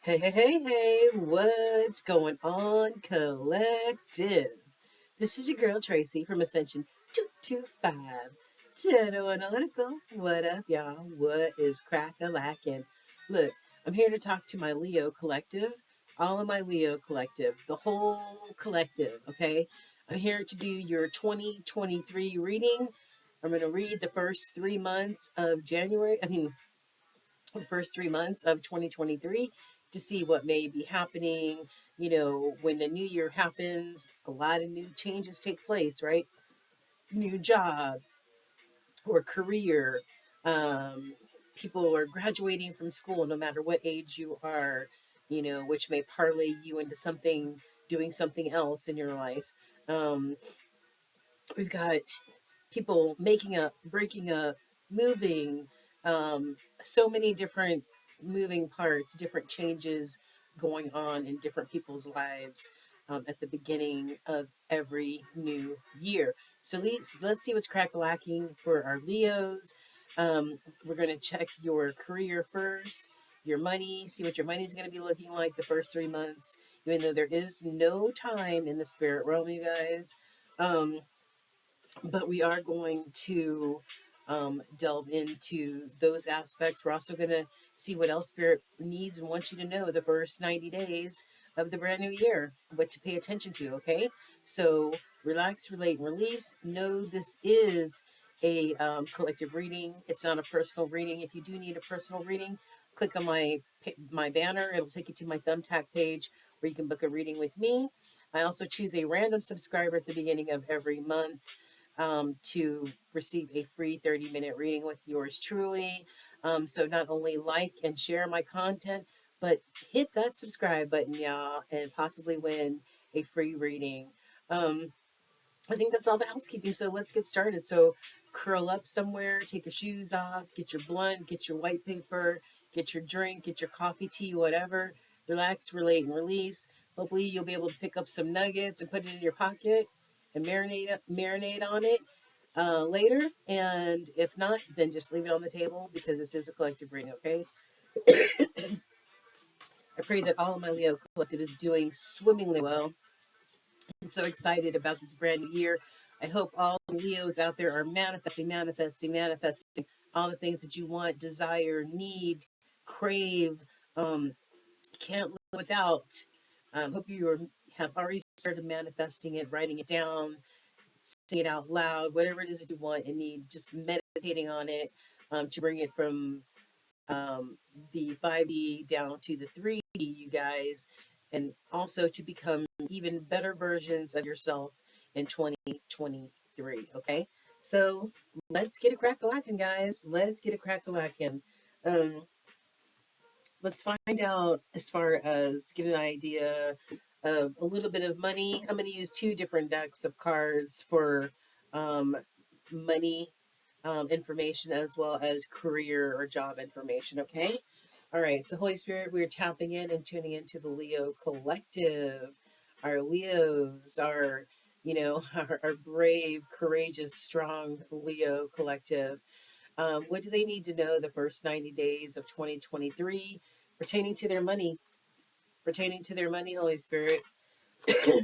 Hey, hey, hey, hey, what's going on, collective? This is your girl Tracy from Ascension 225. Analytical. What up, y'all? What is crack-a-lackin'? Look, I'm here to talk to my Leo collective, all of my Leo collective, the whole collective, okay? I'm here to do your 2023 reading. I'm going to read the first 3 months of the first 3 months of 2023 to see what may be happening. When the new year happens, a lot of new changes take place, right? New job or career. Um, People are graduating from school, no matter what age you are, which may parlay you into doing something else in your life. Um, we've got people making up, breaking up, moving, so many different moving parts, different changes going on in different people's lives at the beginning of every new year. So let's see what's crack-a-lacking for our Leos. We're going to check your career first, your money, see what your money is going to be looking like the first 3 months, even though there is no time in the spirit realm, you guys. But we are going to delve into those aspects. We're also going to see what else Spirit needs and wants you to know the first 90 days of the brand new year, what to pay attention to, okay? So relax, relate, and release. Know this is a collective reading. It's not a personal reading. If you do need a personal reading, click on my banner. It'll take you to my Thumbtack page where you can book a reading with me. I also choose a random subscriber at the beginning of every month to receive a free 30-minute reading with yours truly. So not only like and share my content, but hit that subscribe button, y'all, and possibly win a free reading. Um, I think that's all the housekeeping. So let's get started. So curl up somewhere, take your shoes off, get your blunt, get your white paper, get your drink, get your coffee, tea, whatever. Relax, relate, and release. Hopefully you'll be able to pick up some nuggets and put it in your pocket and marinate on it later. And if not, then just leave it on the table because this is a collective reading, okay? I pray that all of my Leo collective is doing swimmingly well. I'm so excited about this brand new year. I hope all the Leos out there are manifesting all the things that you want, desire, need, crave, um, can't live without. Hope have already started manifesting it, writing it down, saying it out loud, whatever it is that you want and need, just meditating on it to bring it from the 5D down to the 3D, you guys, and also to become even better versions of yourself in 2023. Okay, so let's get a crack a lacking, guys. Let's get a crack a lacking. Um, let's find out as far as get an idea of a little bit of money. I'm going to use two different decks of cards for um, money information as well as career or job information. Okay. All right. So, Holy Spirit, we're tapping in and tuning into the Leo collective. Our Leos are, our brave, courageous, strong Leo collective. What do they need to know the first 90 days of 2023 pertaining to their money? Pertaining to their money, Holy Spirit,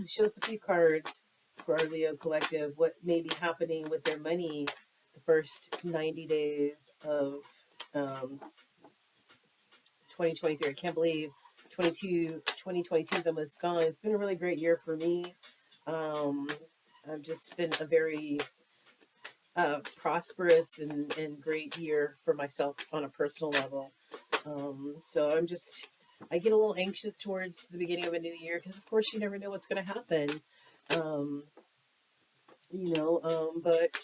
show us a few cards for our Leo collective. What may be happening with their money the first 90 days of 2023. I can't believe 2022 is almost gone. It's been a really great year for me. Um, I've just been a very prosperous and great year for myself on a personal level. So I get a little anxious towards the beginning of a new year because, of course, you never know what's going to happen. Um, but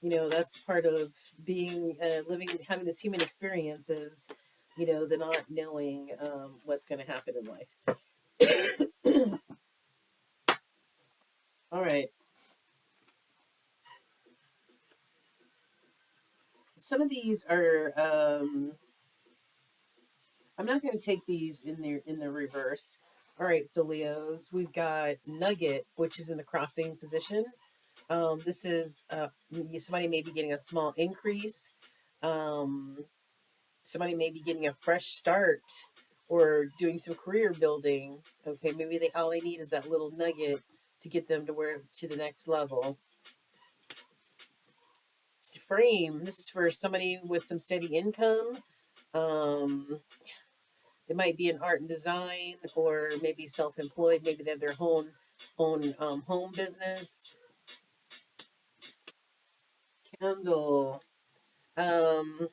that's part of being living, having this human experience is, the not knowing what's going to happen in life. All right. Some of these are. I'm not going to take these in the reverse. All right, so Leos, we've got Nugget, which is in the crossing position. This is somebody may be getting a small increase. Um, Somebody may be getting a fresh start or doing some career building. Okay, maybe all they need is that little nugget to get them to the next level. Frame. This is for somebody with some steady income. Um, it might be in art and design, or maybe self-employed. Maybe they have their own home business. Candle. Um,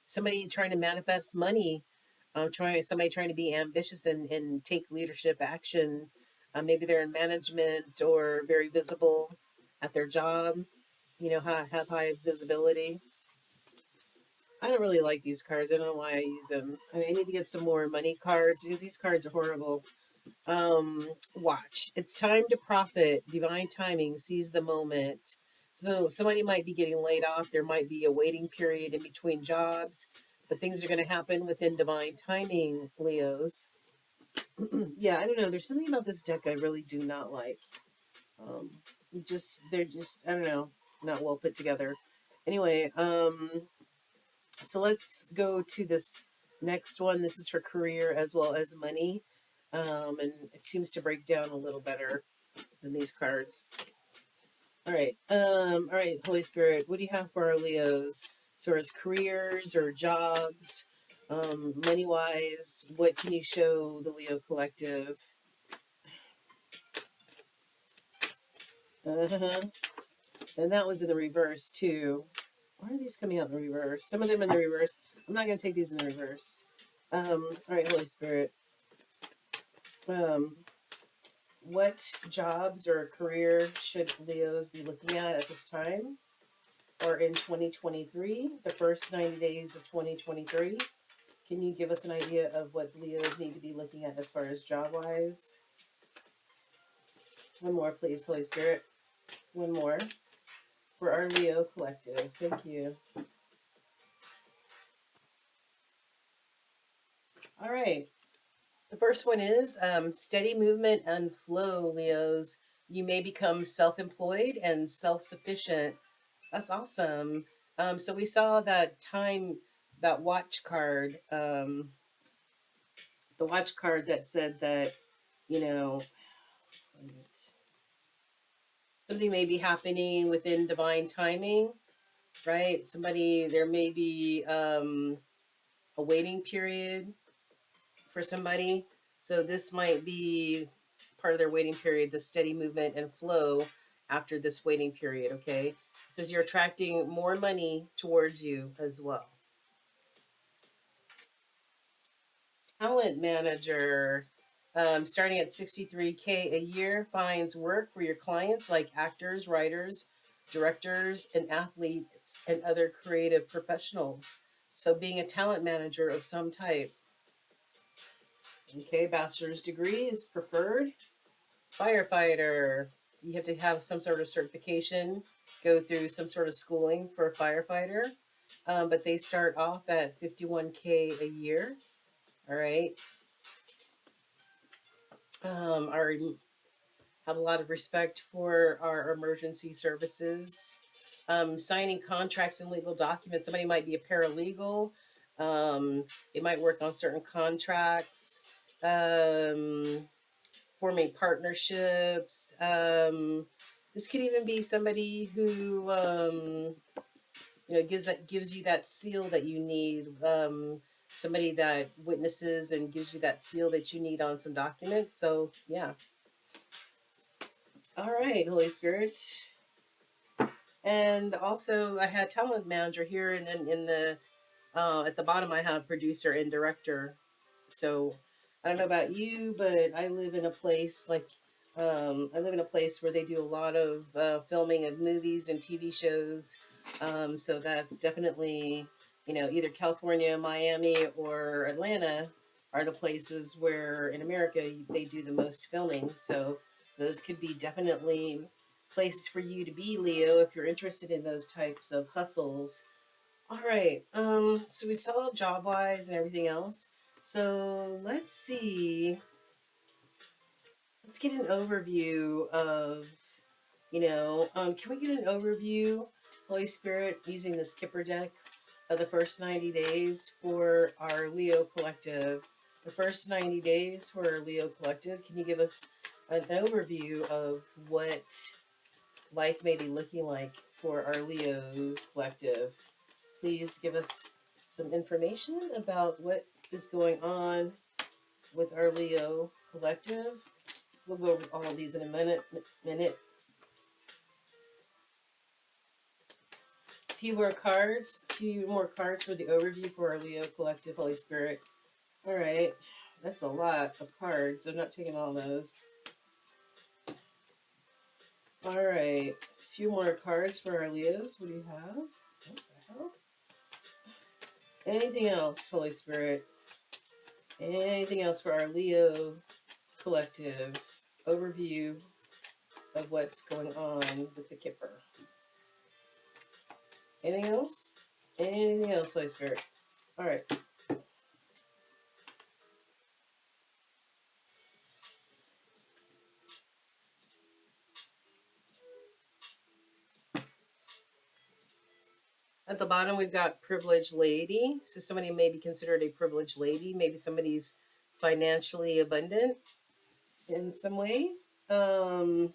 somebody trying to manifest money. Somebody trying to be ambitious and take leadership action. Maybe they're in management or very visible at their job. Have high visibility. I don't really like these cards. I don't know why I use them. I mean, I need to get some more money cards because these cards are horrible. Watch. It's time to profit. Divine timing. Seize the moment. So somebody might be getting laid off. There might be a waiting period in between jobs, but things are going to happen within divine timing, Leos. Yeah, I don't know. There's something about this deck I really do not like. Um, they're just I don't know, not well put together. Anyway, so let's go to this next one. This is for career as well as money. And it seems to break down a little better than these cards. All right. All right, Holy Spirit, what do you have for our Leos? As far as careers or jobs, money wise, what can you show the Leo collective? Uh-huh. And that was in the reverse too. Why are these coming out in the reverse? Some of them in the reverse. I'm not going to take these in the reverse. All right, Holy Spirit. Um, what jobs or career should Leos be looking at this time or in 2023, the first 90 days of 2023? Can you give us an idea of what Leos need to be looking at as far as job wise? One more, please, Holy Spirit. One more for our Leo collective. Thank you. All right. The first one is steady movement and flow, Leos. You may become self employed and self sufficient. That's awesome. So we saw that watch card, the watch card that said that, you know, something may be happening within divine timing, right? There may be a waiting period for somebody. So this might be part of their waiting period, the steady movement and flow after this waiting period, okay? It says you're attracting more money towards you as well. Talent manager, starting at 63K a year, finds work for your clients like actors, writers, directors, and athletes, and other creative professionals. So being a talent manager of some type. Okay, bachelor's degree is preferred. Firefighter, you have to have some sort of certification, go through some sort of schooling for a firefighter. But they start off at 51K a year. All right. Our have a lot of respect for our emergency services. Signing contracts and legal documents. Somebody might be a paralegal. They might work on certain contracts. Forming partnerships. This could even be somebody who gives you that seal that you need. Somebody that witnesses and gives you that seal that you need on some documents. So yeah. All right, Holy Spirit. And also, I had talent manager here, and then in the at the bottom, I have producer and director. So I don't know about you, but I live in a place where they do a lot of filming of movies and TV shows. So that's definitely, either California, Miami, or Atlanta are the places where in America they do the most filming. So those could be definitely places for you to be, Leo, if you're interested in those types of hustles. All right. So we saw job wise and everything else. So let's see. Let's get an overview of, can we get an overview, Holy Spirit, using the Skipper deck of the first 90 days for our Leo collective? The first 90 days for Leo Collective. Can you give us an overview of what life may be looking like for our Leo Collective? Please give us some information about what is going on with our Leo Collective. We'll go over all of these in a minute. A few more cards for the overview for our Leo Collective, Holy Spirit. All right, that's a lot of cards. I'm not taking all those. All right, a few more cards for our Leos. What do you have? What the hell? Anything else, Holy Spirit? Anything else for our Leo Collective? Overview of what's going on with the Kipper. Anything else? Anything else, Holy Spirit? All right. At the bottom, we've got privileged lady. So somebody may be considered a privileged lady. Maybe somebody's financially abundant in some way. All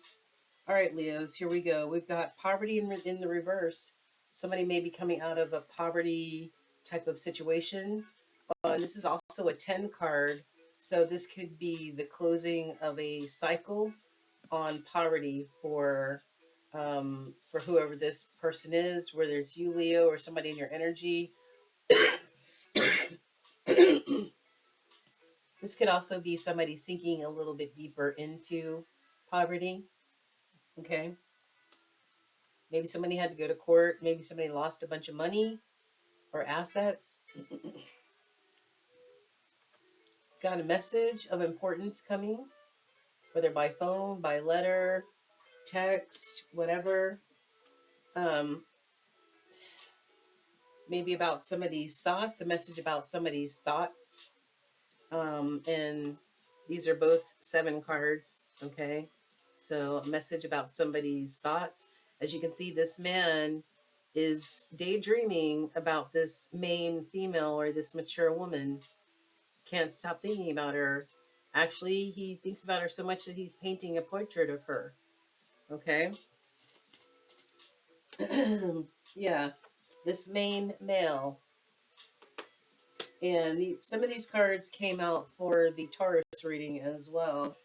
right, Leos, here we go. We've got poverty in the reverse. Somebody may be coming out of a poverty type of situation. This is also a 10 card. So this could be the closing of a cycle on poverty for whoever this person is, whether it's you, Leo, or somebody in your energy. This could also be somebody sinking a little bit deeper into poverty. Okay. Maybe somebody had to go to court. Maybe somebody lost a bunch of money or assets. Got a message of importance coming, whether by phone, by letter, text, whatever. Maybe about somebody's thoughts, a message about somebody's thoughts. And these are both 7 cards, okay? So a message about somebody's thoughts. As you can see, this man is daydreaming about this main female or this mature woman. Can't stop thinking about her. Actually, he thinks about her so much that he's painting a portrait of her, okay? Yeah, this main male. And some of these cards came out for the Taurus reading as well.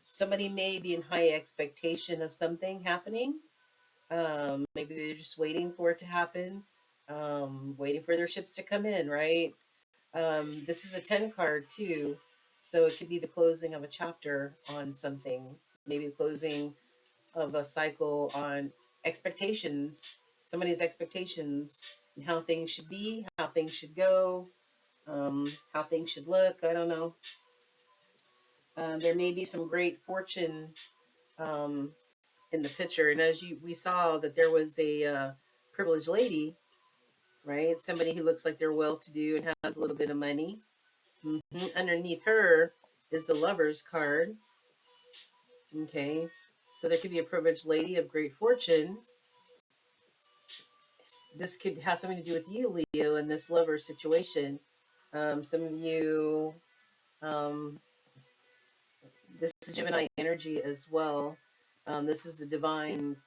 Somebody may be in high expectation of something happening. Maybe they're just waiting for it to happen, waiting for their ships to come in, right? This is a 10 card too. So it could be the closing of a chapter on something, maybe the closing of a cycle on expectations, somebody's expectations, and how things should be, how things should go, how things should look. I don't know. There may be some great fortune um, in the picture, and as we saw that there was a privileged lady, right? Somebody who looks like they're well-to-do and has a little bit of money. Underneath her is the Lover's card. Okay, so there could be a privileged lady of great fortune. This could have something to do with you, Leo, in this lover situation. Some of you, this is Gemini energy as well. This is a divine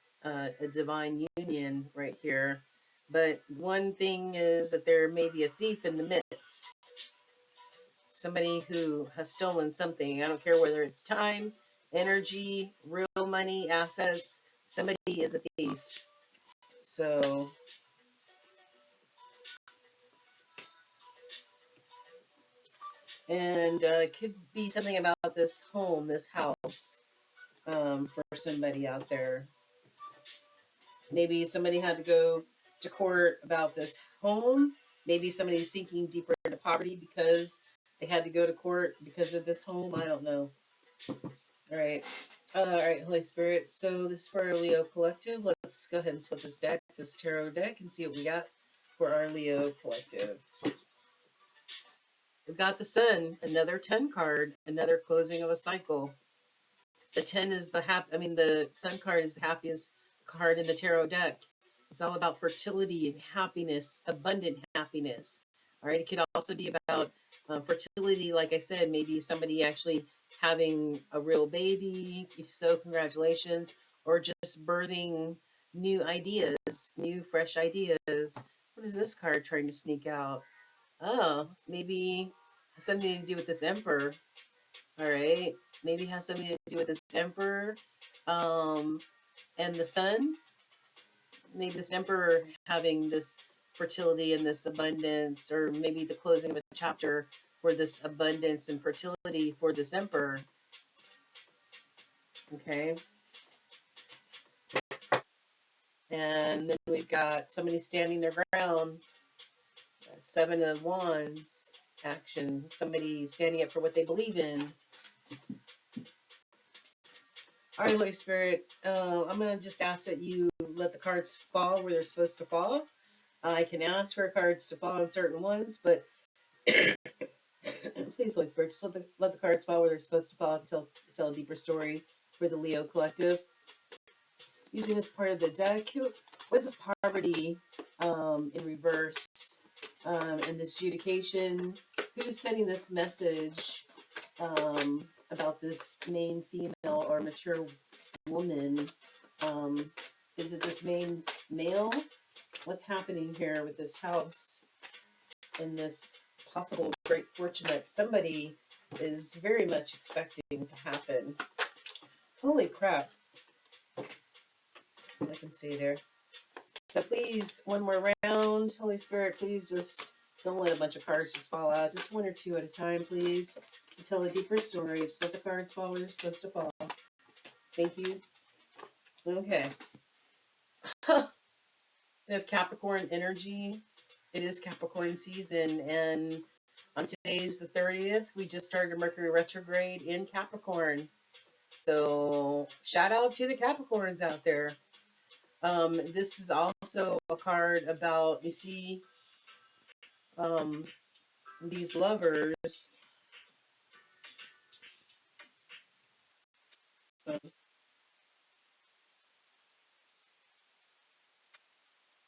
union right here. But one thing is that there may be a thief in the midst. Somebody who has stolen something. I don't care whether it's time, energy, real money, assets. Somebody is a thief. So and it could be something about this home, this house, for somebody out there. Maybe somebody had to go to court about this home. Maybe somebody's sinking deeper into poverty because they had to go to court because of this home. I don't know. All right. All right, Holy Spirit. So this is for our Leo Collective. Let's go ahead and split this deck, this tarot deck, and see what we got for our Leo Collective. We've got the Sun, another 10 card, another closing of a cycle. The 10 is the Sun card is the happiest card in the tarot deck. It's all about fertility and happiness, abundant happiness. All right, it could also be about fertility. Like I said, maybe somebody actually having a real baby. If so, congratulations. Or just birthing new ideas, new fresh ideas. What is this card trying to sneak out? Oh, maybe has something to do with this emperor. All right, maybe has something to do with this emperor, um, and the sun. Maybe this emperor having this fertility and this abundance, or maybe the closing of a chapter for this abundance and fertility for this emperor. Okay, and then we've got somebody standing their ground. Seven of Wands action. Somebody standing up for what they believe in. All right, Holy Spirit, I'm going to just ask that you let the cards fall where they're supposed to fall. I can ask for cards to fall on certain ones, but please, Holy Spirit, just let the cards fall where they're supposed to fall to tell a deeper story for the Leo collective. Using this part of the deck, what's this poverty in reverse and this adjudication? Who's sending this message about this main female or mature woman? Is it this main male? What's happening here with this house and this possible great fortune that somebody is very much expecting to happen? Holy crap. I can stay there. So please, one more round. Holy Spirit, please just don't let a bunch of cards just fall out. Just one or two at a time, please. To tell a deeper story. Just let the cards fall where they're supposed to fall. Thank you. Okay. We have Capricorn energy. It is Capricorn season, and on today's the 30th. We just started Mercury retrograde in Capricorn. So shout out to the Capricorns out there. This is also a card about, you see, these lovers.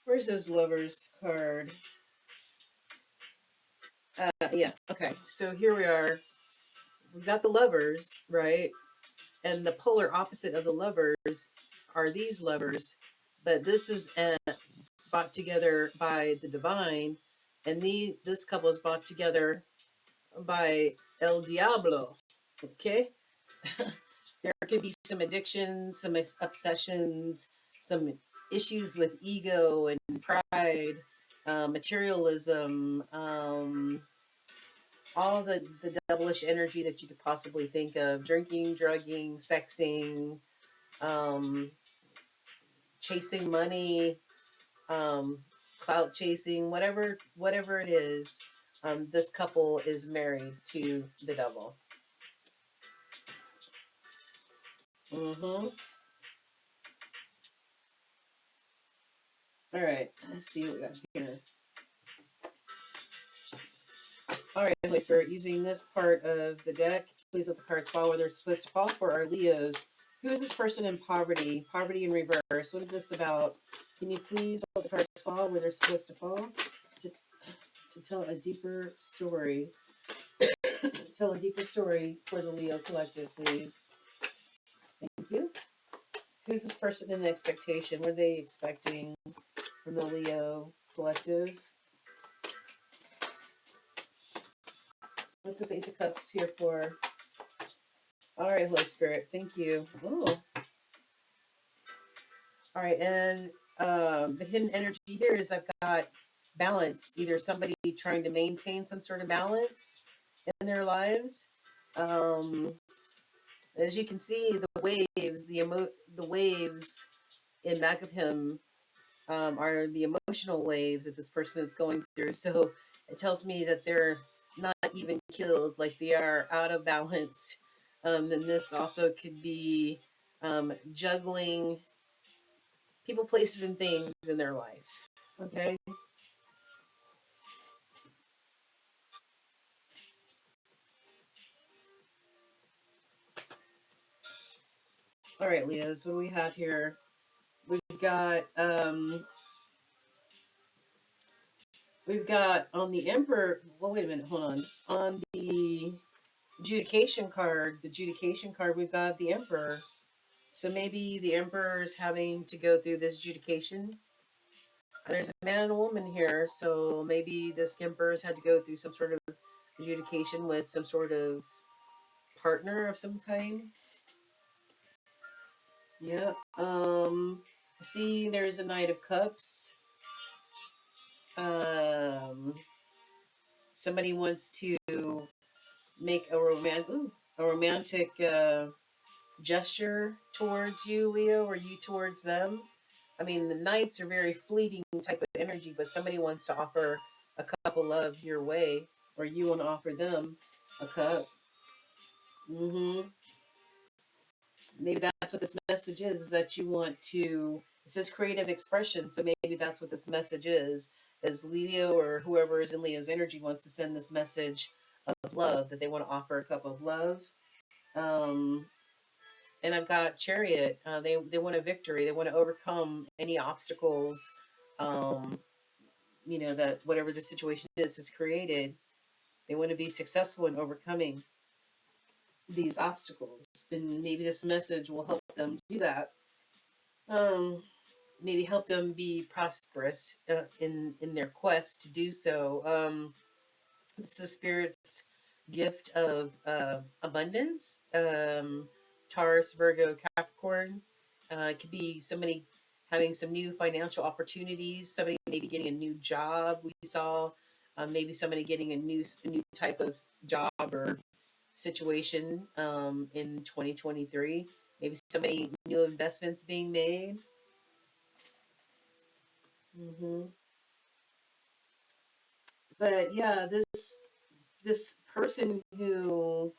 Where's this lovers card? Yeah, okay. So here we are. We've got the lovers, right? And the polar opposite of the lovers are these lovers. But this is brought together by the divine, and this couple is brought together by El Diablo. Okay, there could be some addictions, some obsessions, some issues with ego and pride, materialism, all the devilish energy that you could possibly think of: drinking, drugging, sexing, um, chasing money, um, clout chasing, whatever it is. This couple is married to the devil. Mm-hmm. All right, let's see what we got here. All right, Holy Spirit, using this part of the deck, please let the cards fall where they're supposed to fall for our Leos. Who is this person in poverty? Poverty in reverse. What is this about? Can you please let the cards fall where they're supposed to fall to tell a deeper story? Tell a deeper story for the Leo collective, please. Thank you. Who's this person in expectation? What are they expecting from the Leo collective? What's this Ace of Cups here for? All right, Holy Spirit, thank you. Oh, all right, and the hidden energy here is I've got balance. Either somebody trying to maintain some sort of balance in their lives. As you can see, the waves, the waves in back of him are the emotional waves that this person is going through. So it tells me that they're not even killed, like they are out of balance. And this also could be juggling people, places, and things in their life. Okay. All right, Leos, what do we have here? We've got We've got on the Emperor. Well, wait a minute. Hold on. On the adjudication card, we've got the Emperor. So maybe the Emperor is having to go through this adjudication. There's a man and a woman here, so maybe this Emperor's had to go through some sort of adjudication with some sort of partner of some kind. Yeah. See, there's a Knight of Cups. Um, Somebody wants to make a romantic gesture towards you, Leo, or you towards them. I mean, the Knights are very fleeting type of energy, but somebody wants to offer a cup of love your way, or you want to offer them a cup. Mm-hmm. Maybe that's what this message is that you want to. It says creative expression, so maybe that's what this message is. As Leo or whoever is in Leo's energy wants to send this message of love, that they want to offer a cup of love. Um, and I've got Chariot. They want a victory. They want to overcome any obstacles. Um, that whatever the situation is has created. They want to be successful in overcoming these obstacles, and maybe this message will help them do that. Um, Maybe help them be prosperous in their quest to do so. It's the spirit's gift of abundance. Taurus, Virgo, Capricorn. It could be somebody having some new financial opportunities. Somebody maybe getting a new job. We saw maybe somebody getting a new type of job or situation in 2023. Maybe somebody new investments being made. Hmm. But yeah, this person who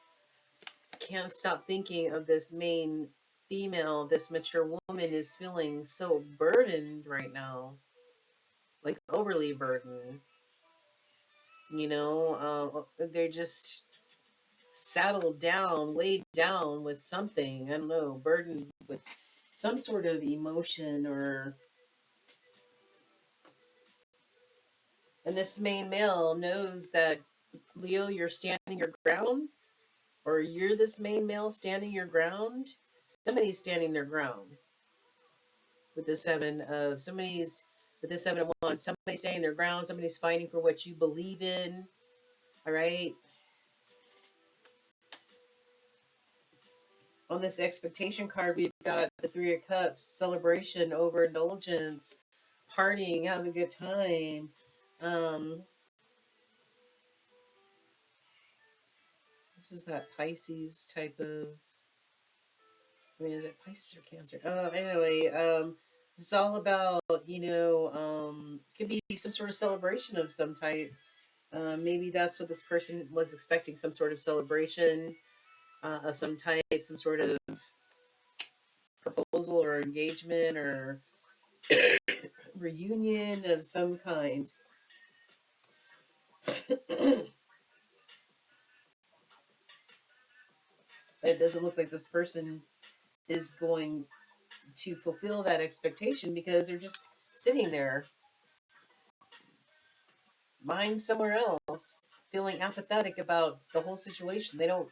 can't stop thinking of this main female, this mature woman, is feeling so burdened right now, like overly burdened. They're just saddled down, weighed down with something. I don't know, burdened with some sort of emotion or. And this main male knows that, Leo, you're standing your ground, or you're this main male standing your ground. Somebody's standing their ground with the seven of wands. Somebody's standing their ground. Somebody's fighting for what you believe in. All right. On this expectation card, we've got the Three of Cups, celebration, overindulgence, partying, having a good time. Um, this is that Pisces type of. I mean, is it Pisces or Cancer? Oh, anyway, it's all about, could be some sort of celebration of some type. Maybe that's what this person was expecting, some sort of celebration of some type, some sort of proposal or engagement or reunion of some kind. It doesn't look like this person is going to fulfill that expectation because they're just sitting there, mind somewhere else, feeling apathetic about the whole situation. They're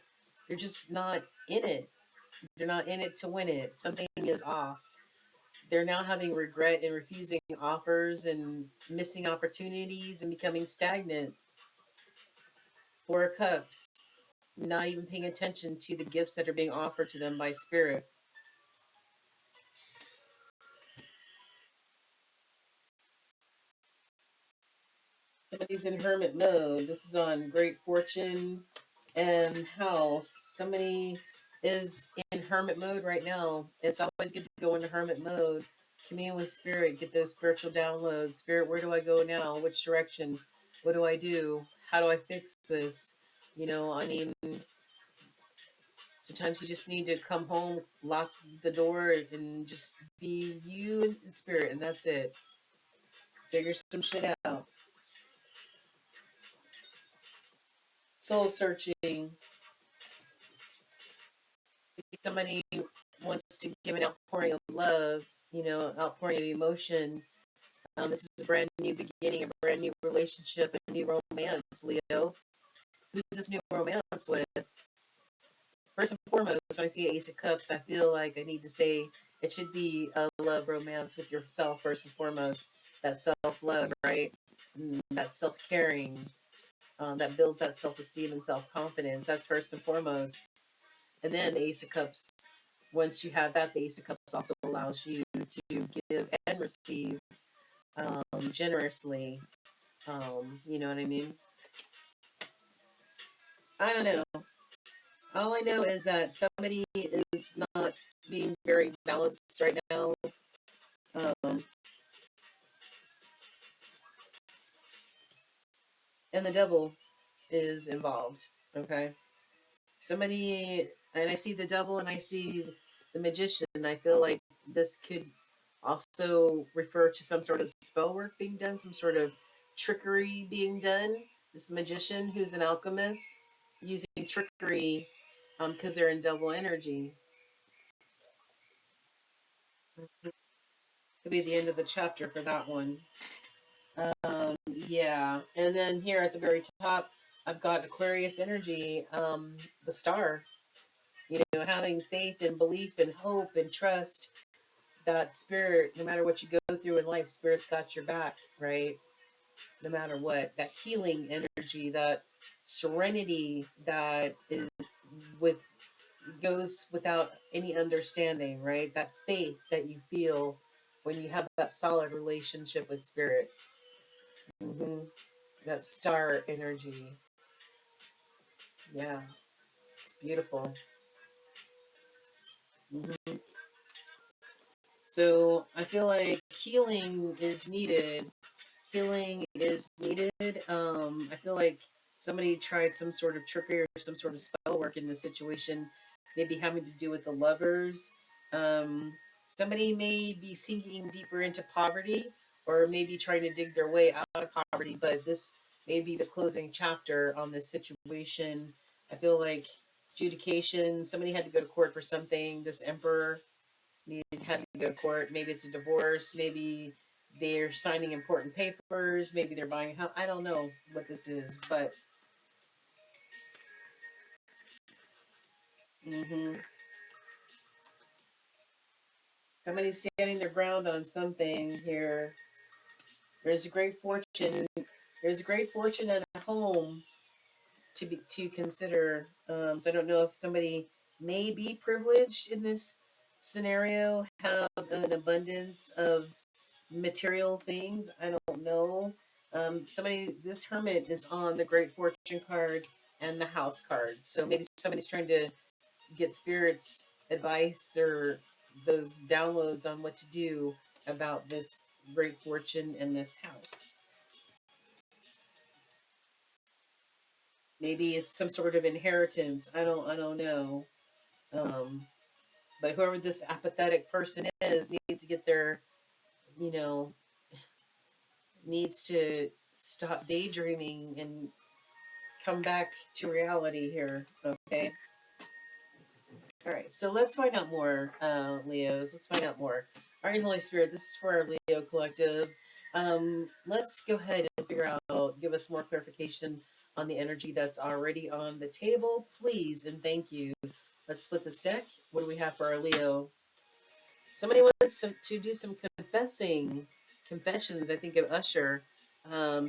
just not in it. They're not in it to win it. Something is off. They're now having regret and refusing offers and missing opportunities and becoming stagnant. Four of Cups, not even paying attention to the gifts that are being offered to them by Spirit. Somebody's in hermit mode. This is on Great Fortune and House. Somebody is in hermit mode right now. It's always good to go into hermit mode. Commune with Spirit, get those spiritual downloads. Spirit, where do I go now? Which direction? What do I do? How do I fix this? I mean, sometimes you just need to come home, lock the door, and just be you and Spirit, and that's it. Figure some shit out. Soul searching. Somebody wants to give an outpouring of love, outpouring of emotion. This is a brand new beginning, a brand new relationship, a new romance, Leo. Who's this new romance with? First and foremost, when I see Ace of Cups, I feel like I need to say it should be a love romance with yourself first and foremost. That self love, right? That self caring, that builds that self esteem and self confidence. That's first and foremost. And then the Ace of Cups, once you have that, the Ace of Cups also allows you to give and receive generously. You know what I mean? I don't know. All I know is that somebody is not being very balanced right now. Um, and the devil is involved. Okay. Somebody, and I see the devil and I see the magician. I feel like this could also refer to some sort of spell work being done, some sort of trickery being done. This magician who's an alchemist using trickery because they're in devil energy. Could be the end of the chapter for that one. Yeah, and then here at the very top, I've got Aquarius energy, the star. You know, having faith and belief and hope and trust that spirit, no matter what you go through in life, spirit's got your back, right? No matter what, that healing energy, that serenity that is with goes without any understanding, right? That faith that you feel when you have that solid relationship with spirit. Hmm. That star energy. Yeah, it's beautiful. Hmm. So I feel like healing is needed. Healing is needed. I feel like somebody tried some sort of trickery or some sort of spell work in this situation, maybe having to do with the lovers. Um, Somebody may be sinking deeper into poverty or maybe trying to dig their way out of poverty, but this may be the closing chapter on this situation. I feel like adjudication, somebody had to go to court for something. This emperor needed had to go to court. Maybe it's a divorce. Maybe they're signing important papers. Maybe they're buying a house. I don't know what this is, but hmm somebody's standing their ground on something here. There's a great fortune. There's a great fortune and a home to consider. So I don't know if somebody may be privileged in this scenario, have an abundance of material things. I don't know. This hermit is on the Great Fortune card and the House card. So maybe somebody's trying to get spirits advice or those downloads on what to do about this Great Fortune and this house. Maybe it's some sort of inheritance. I don't know. Um, but whoever this apathetic person is needs to get their, you know, needs to stop daydreaming and come back to reality here. Okay. All right. So let's find out more, Leos. Let's find out more. All right, Holy Spirit. This is for our Leo collective. Let's go ahead and figure out. Give us more clarification on the energy that's already on the table, please, and thank you. Let's split this deck. What do we have for our Leo? Somebody wants to do some confessions. I think of Usher.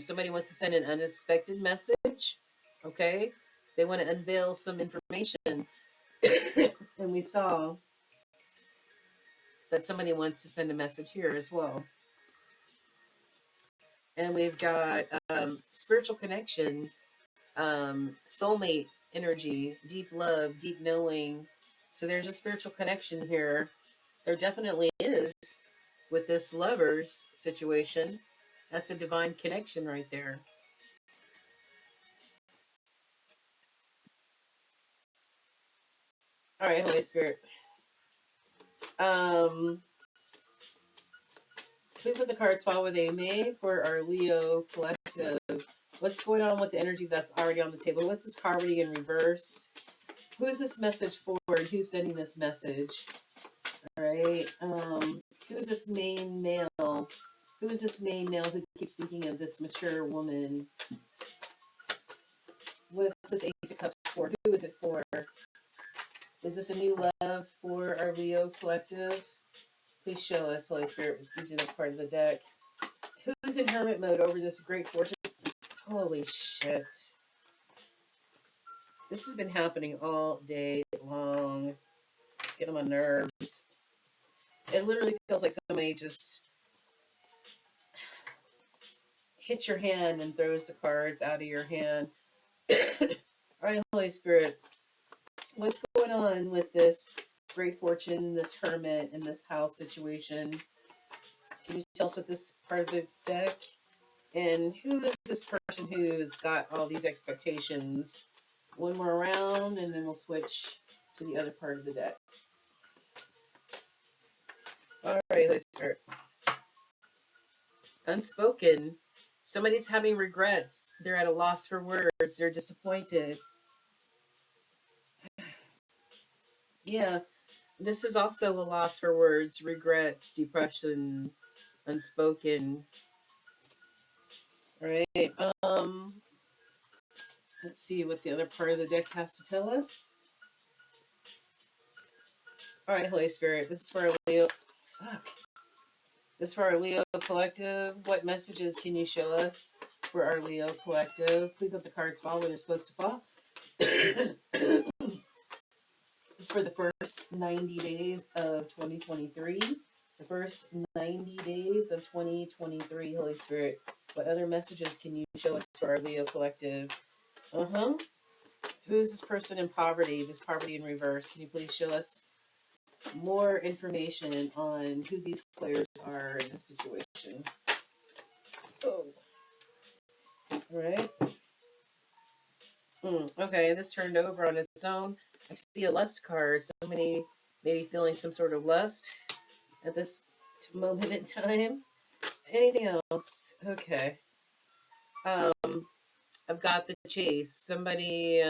Somebody wants to send an unexpected message. Okay, they want to unveil some information, and we saw that somebody wants to send a message here as well. And we've got spiritual connection, soulmate energy, deep love, deep knowing. So there's a spiritual connection here. There definitely is with this lovers situation. That's a divine connection right there. All right, Holy Spirit. Um, please let the cards fall where they may for our Leo collective. What's going on with the energy that's already on the table? What's this poverty in reverse? Who is this message for and who's sending this message? All right. Who's this main male Who is this main male who keeps thinking of this mature woman? What's this Ace of Cups for? Who is it for? Is this a new love for our Leo collective? Please show us, Holy Spirit, using this part of the deck. Who's in hermit mode over this great fortune? Holy shit. This has been happening all day long. It's getting on my nerves. It literally feels like somebody just hits your hand and throws the cards out of your hand. All right, Holy Spirit, what's going on with this great fortune, this hermit, and this house situation? Can you tell us what this part of the deck? And who is this person who's got all these expectations? One more round, and then we'll switch to the other part of the deck. All right, Holy Spirit. Unspoken. Somebody's having regrets. They're at a loss for words. They're disappointed. Yeah, this is also a loss for words, regrets, depression, unspoken. All right. Let's see what the other part of the deck has to tell us. All right, Holy Spirit, this is for our Leo. Fuck. This is for our Leo collective. What messages can you show us for our Leo collective? Please let the cards fall when they're supposed to fall. This is for the first 90 days of 2023. The first 90 days of 2023, Holy Spirit. What other messages can you show us for our Leo collective? Who is this person in poverty? This poverty in reverse. Can you please show us more information on who these players are in this situation? Oh. All right. Okay, this turned over on its own. I see a lust card. Somebody maybe feeling some sort of lust at this moment in time. Anything else? Okay. I've got the chase. Somebody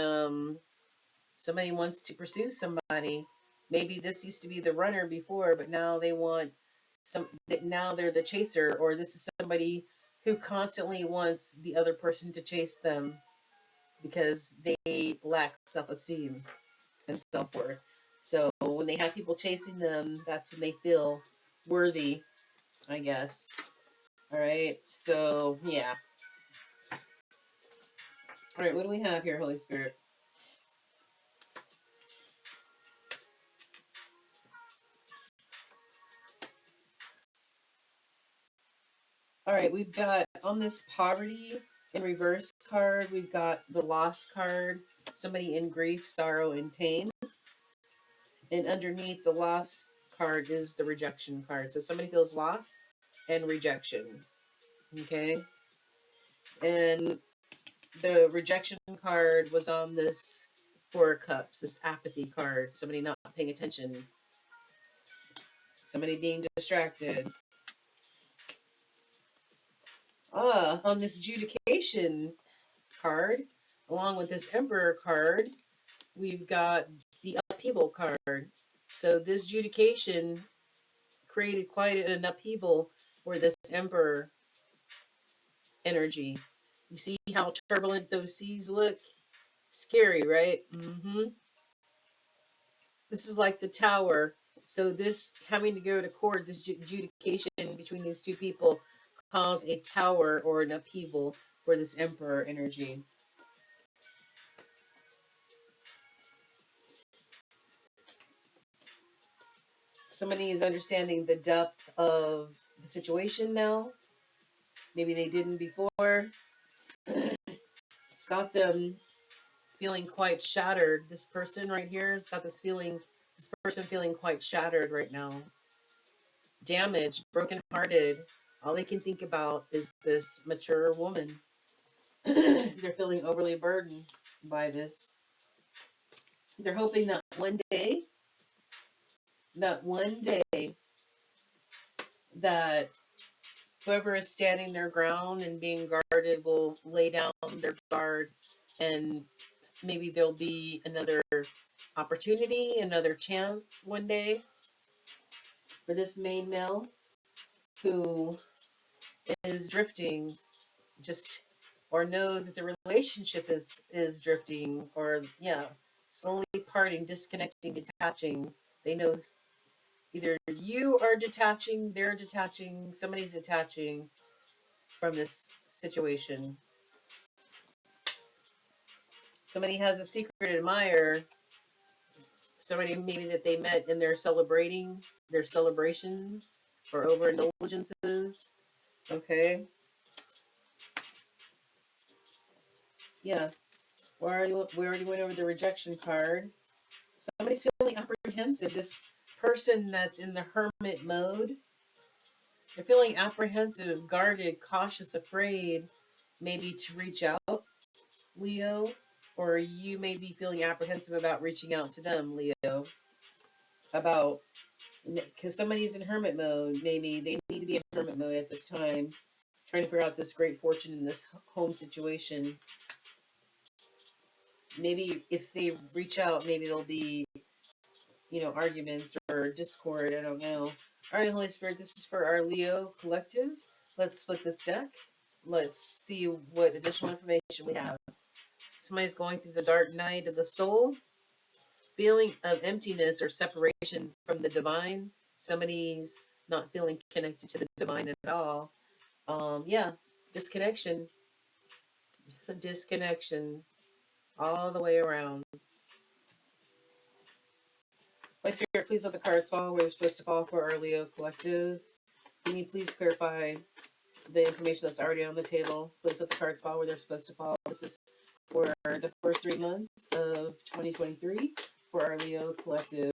wants to pursue somebody. Maybe this used to be the runner before, but now they want now they're the chaser, or this is somebody who constantly wants the other person to chase them because they lack self-esteem and self-worth. So when they have people chasing them, that's when they feel worthy, I guess. All right. So, yeah. All right, what do we have here, Holy Spirit? All right, we've got on this poverty in reverse card, we've got the loss card, somebody in grief, sorrow, and pain. And underneath the loss card is the rejection card. So somebody feels loss and rejection. Okay. And the rejection card was on this Four of Cups, this apathy card. Somebody not paying attention. Somebody being distracted. On this adjudication card, along with this Emperor card, we've got the upheaval card. So this adjudication created quite an upheaval for this Emperor energy. You see how turbulent those seas look? Scary, right? This is like the Tower. So this having to go to court, this adjudication between these two people caused a tower or an upheaval for this Emperor energy. Somebody is understanding the depth of the situation now. Maybe they didn't before. It's got them feeling quite shattered. This person right here has got this person feeling quite shattered right now. Damaged, brokenhearted. All they can think about is this mature woman. They're feeling overly burdened by this. They're hoping that one day, that whoever is standing their ground and being guarded will lay down their guard, and maybe there'll be another opportunity, another chance one day for this main male who is drifting, just, or knows that the relationship is drifting, or yeah, slowly parting, disconnecting, detaching. They know either you are detaching, they're detaching, somebody's detaching from this situation. Somebody has a secret admirer, somebody maybe that they met in their celebrations or overindulgences. Okay, yeah. We already went over the rejection card. Somebody's feeling apprehensive. This person that's in the hermit mode, they're feeling apprehensive, guarded, cautious, afraid, maybe to reach out, Leo, or you may be feeling apprehensive about reaching out to them, Leo, about, because somebody's in hermit mode. Maybe they need to be in hermit mode at this time, trying to figure out this great fortune in this home situation. Maybe if they reach out, maybe there'll be, arguments or discord. I don't know. All right, Holy Spirit, this is for our Leo collective. Let's split this deck. Let's see what additional information we have. Somebody's going through the dark night of the soul, feeling of emptiness or separation from the divine. Somebody's not feeling connected to the divine at all. Yeah, disconnection, disconnection, all the way around. My spirit, please let the cards fall where they're supposed to fall for our Leo collective. Can you please clarify the information that's already on the table? Please let the cards fall where they're supposed to fall. This is for the first 3 months of 2023 for our Leo collective.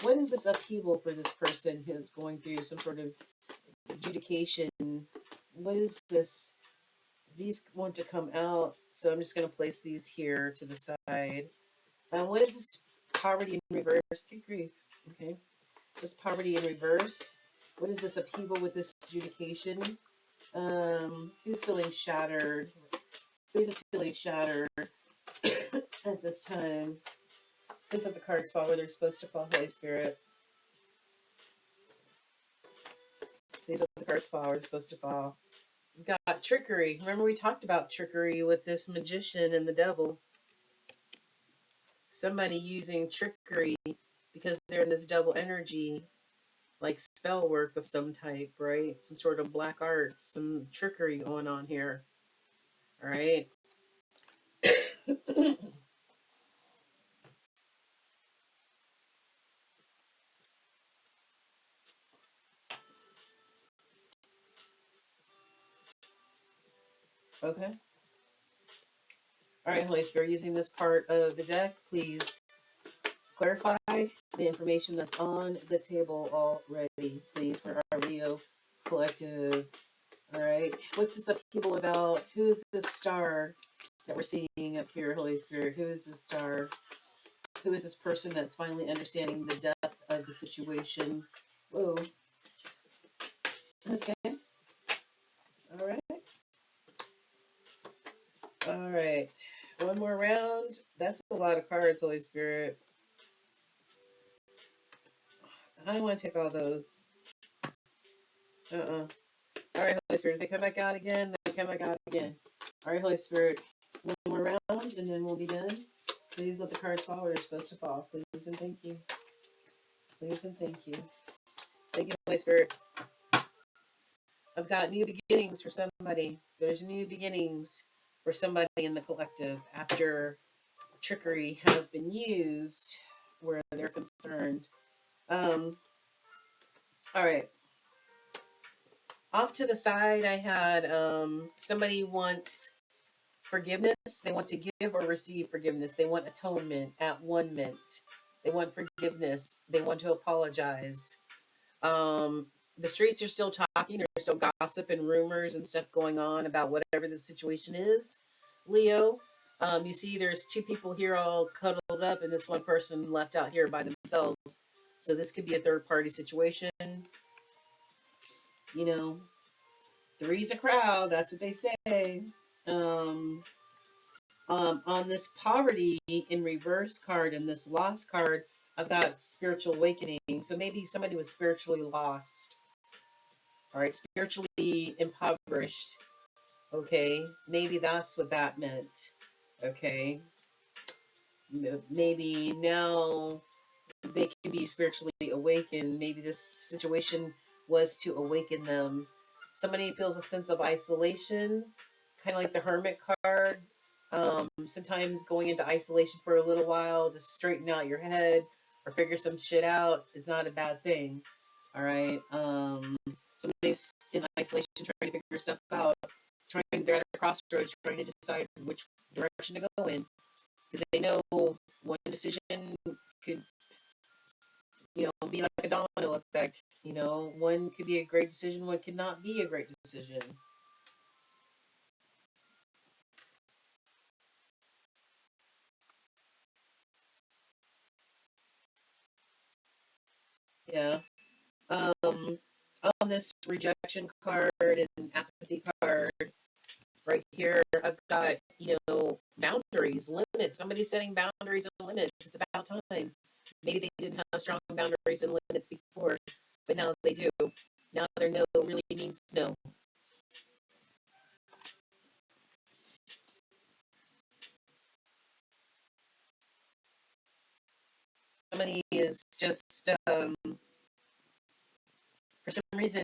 What is this upheaval for this person who's going through some sort of adjudication? What is this? These want to come out, so I'm just going to place these here to the side. What is this poverty in reverse? Good grief. Okay. This poverty in reverse. What is this upheaval with this adjudication? Who's feeling shattered? Who's feeling shattered at this time? Please let the cards fall where they're supposed to fall, Holy Spirit. Please let the cards fall where they're supposed to fall. We've got trickery. Remember we talked about trickery with this magician and the devil. Somebody using trickery because they're in this double energy, like spell work of some type, right? Some sort of black arts, some trickery going on here. All right. Okay. All right, Holy Spirit, using this part of the deck, please clarify the information that's on the table already, please, for our Leo collective. All right. What's this upheaval about? Who's this star that we're seeing up here, Holy Spirit? Who is this star? Who is this person that's finally understanding the depth of the situation? Whoa. Okay. All right. All right. One more round. That's a lot of cards, Holy Spirit. I don't want to take all those. All right, Holy Spirit. If they come back out again, they come back out again. All right, Holy Spirit. One more round, and then we'll be done. Please let the cards fall where they're supposed to fall. Please and thank you. Please and thank you. Thank you, Holy Spirit. I've got new beginnings for somebody. There's new beginnings for somebody in the collective after trickery has been used where they're concerned. All right. Off to the side, I had somebody wants forgiveness. They want to give or receive forgiveness. They want atonement, at one mint. They want forgiveness. They want to apologize. The streets are still talking. There's still gossip and rumors and stuff going on about whatever the situation is. Leo, you see there's two people here all cuddled up and this one person left out here by themselves. So this could be a third party situation. You know, three's a crowd. That's what they say. On this poverty in reverse card and this lost card, I've got spiritual awakening. So maybe somebody was spiritually lost. All right, spiritually impoverished. Okay, maybe that's what that meant. Okay, maybe now they can be spiritually awakened. Maybe this situation was to awaken them. Somebody feels a sense of isolation, kind of like the Hermit card. Sometimes going into isolation for a little while to straighten out your head or figure some shit out is not a bad thing. All right. Somebody's in isolation trying to figure stuff out, they're at a crossroads, trying to decide which direction to go in because they know one decision could, be like a domino effect. One could be a great decision, one could not be a great decision. Yeah. On this rejection card and apathy card right here, I've got, boundaries, limits. Somebody's setting boundaries and limits. It's about time. Maybe they didn't have strong boundaries and limits before, but now they do. Now their no really means no. Somebody is just, for some reason,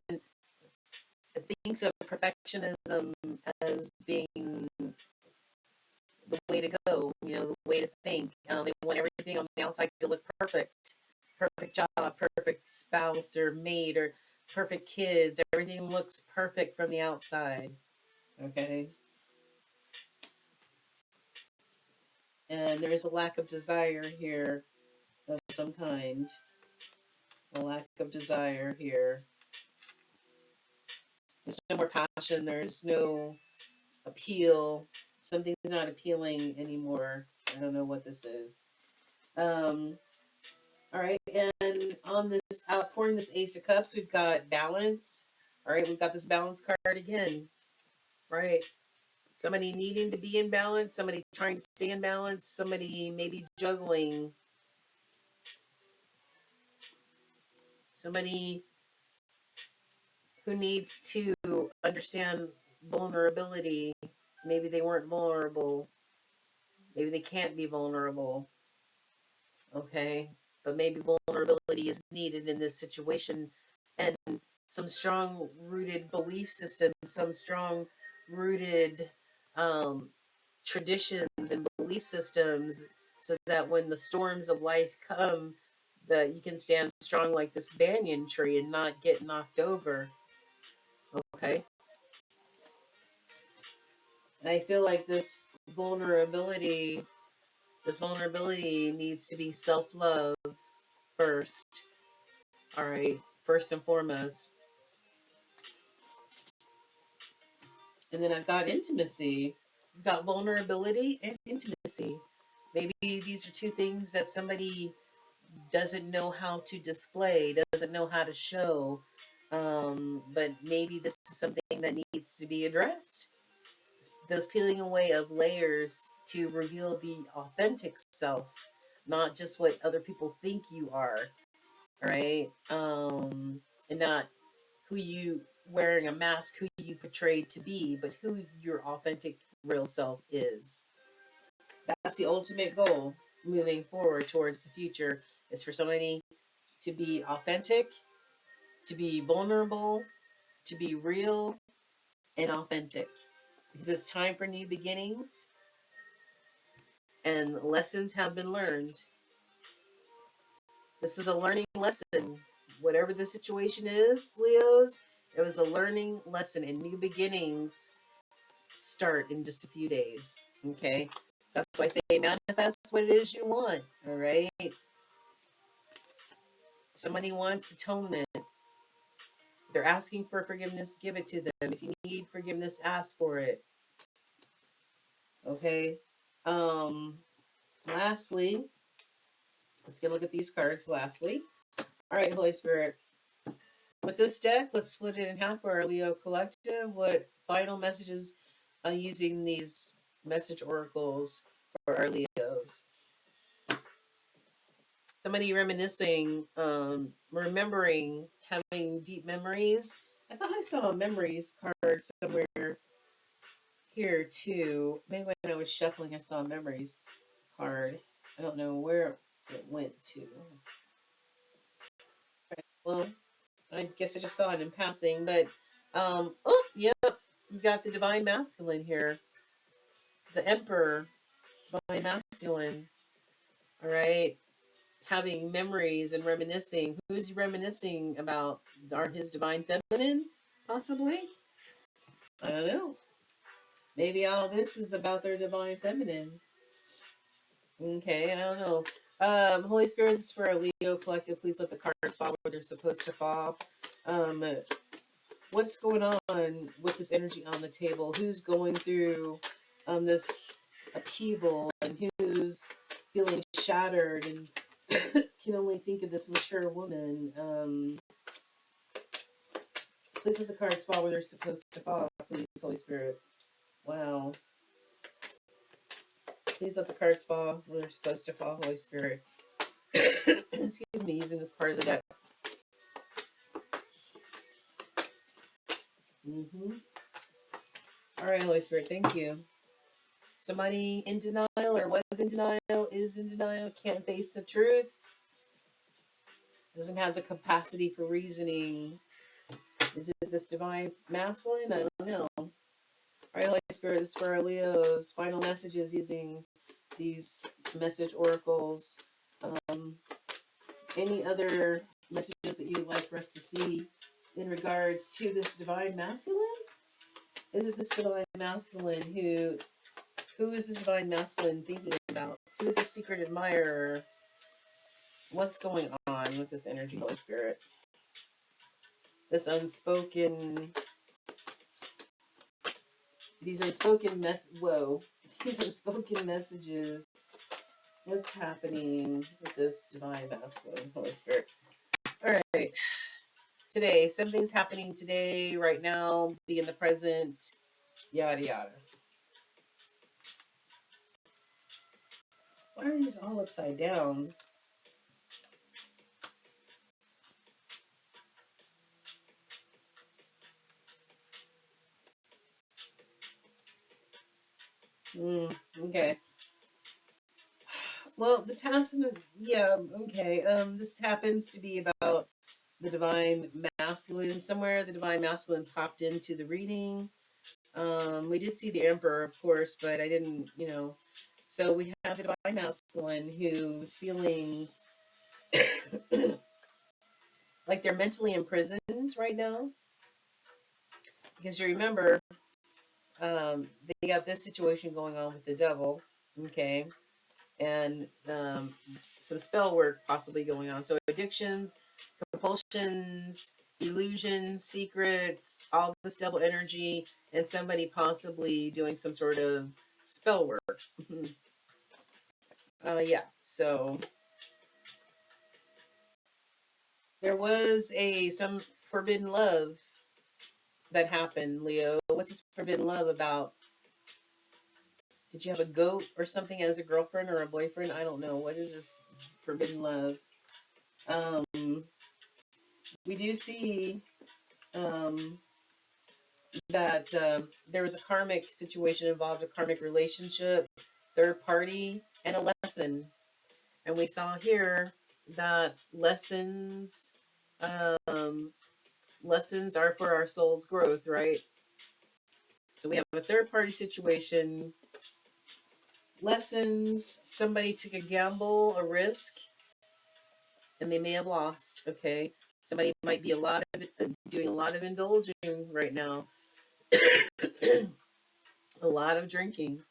thinks of perfectionism as being the way to go, the way to think. They want everything on the outside to look perfect. Perfect job, perfect spouse or mate or perfect kids. Everything looks perfect from the outside. Okay. And there's a lack of desire here of some kind. A lack of desire here. There's no more passion. There's no appeal. Something's not appealing anymore. I don't know what this is. Um, all right, and on this outpouring, this Ace of Cups, we've got balance. All right, we've got this balance card again. Right, somebody needing to be in balance, somebody trying to stay in balance, somebody maybe juggling, somebody who needs to understand vulnerability. Maybe they weren't vulnerable. Maybe they can't be vulnerable. Okay, but maybe vulnerability is needed in this situation, and some strong rooted belief systems, some strong rooted um, traditions and belief systems, so that when the storms of life come, that you can stand strong like this banyan tree and not get knocked over. Okay, and I feel like vulnerability this vulnerability needs to be self-love first. All right, first and foremost. And then I've got intimacy. I've got vulnerability and intimacy. Maybe these are two things that somebody doesn't know how to display, doesn't know how to show. But maybe this is something that needs to be addressed. Those peeling away of layers to reveal the authentic self, not just what other people think you are, right? And not who you wearing a mask, who you portrayed to be, but who your authentic real self is. That's the ultimate goal moving forward towards the future, is for somebody to be authentic, to be vulnerable, to be real and authentic. Because it's time for new beginnings and lessons have been learned. This was a learning lesson. Whatever the situation is, Leos, it was a learning lesson, and new beginnings start in just a few days. Okay. So that's why I say manifest what it is you want. All right. Somebody wants atonement. They're asking for forgiveness, give it to them. If you need forgiveness, ask for it. Okay. Um, lastly, let's get a look at these cards. Lastly. All right, Holy Spirit. With this deck, let's split it in half for our Leo collective. What final messages using these message oracles for our Leos? Somebody reminiscing, remembering, having deep memories I thought I saw a memories card somewhere here too. Maybe when I was shuffling, I saw a memories card. I don't know where it went to. Okay, well, I guess I just saw it in passing, but oh, yep, we've got the divine masculine here, the emperor, divine masculine. All right, having memories and reminiscing. Who is he reminiscing about? Are his divine feminine, possibly? I don't know. Maybe all this is about their divine feminine. Okay, I don't know. Holy Spirit, this is for our Leo collective. Please let the cards fall where they're supposed to fall. Um, what's going on with this energy on the table? Who's going through this upheaval, and who's feeling shattered and can only think of this mature woman? Please let the cards fall where they're supposed to fall. Please, Holy Spirit. Wow. Please let the cards fall where they're supposed to fall, Holy Spirit. Excuse me, using this part of the deck. All right, Holy Spirit, thank you. Somebody in denial or was in denial, is in denial, can't face the truth, doesn't have the capacity for reasoning. Is it this divine masculine? I don't know. All right, Holy Spirit, this is for our Leos. Final messages using these message oracles. Any other messages that you would like for us to see in regards to this divine masculine? Is it this divine masculine who is this divine masculine thinking about? Who is the secret admirer? What's going on with this energy, Holy Spirit? This unspoken, these unspoken these unspoken messages. What's happening with this divine masculine, Holy Spirit? All right. Today, something's happening today, right now, be in the present, yada yada. Why are these all upside down? Okay. Well, this happens. Yeah. Okay. This happens to be about the divine masculine. Somewhere, the divine masculine popped into the reading. We did see the emperor, of course, but I didn't. So we have the divine masculine who's feeling like they're mentally imprisoned right now, because you remember, they got this situation going on with the devil. Okay. And some spell work possibly going on. So addictions, compulsions, illusions, secrets, all this double energy, and somebody possibly doing some sort of spell work. Yeah. So there was some forbidden love that happened, Leo. What's this forbidden love about? Did you have a goat or something as a girlfriend or a boyfriend? I don't know. What is this forbidden love? We do see that there was a karmic situation involved, a karmic relationship, third party, and a lesson. And we saw here that lessons are for our soul's growth, right? So we have a third party situation, lessons, somebody took a gamble, a risk, and they may have lost, okay? Somebody might be doing a lot of indulging right now, a lot of drinking.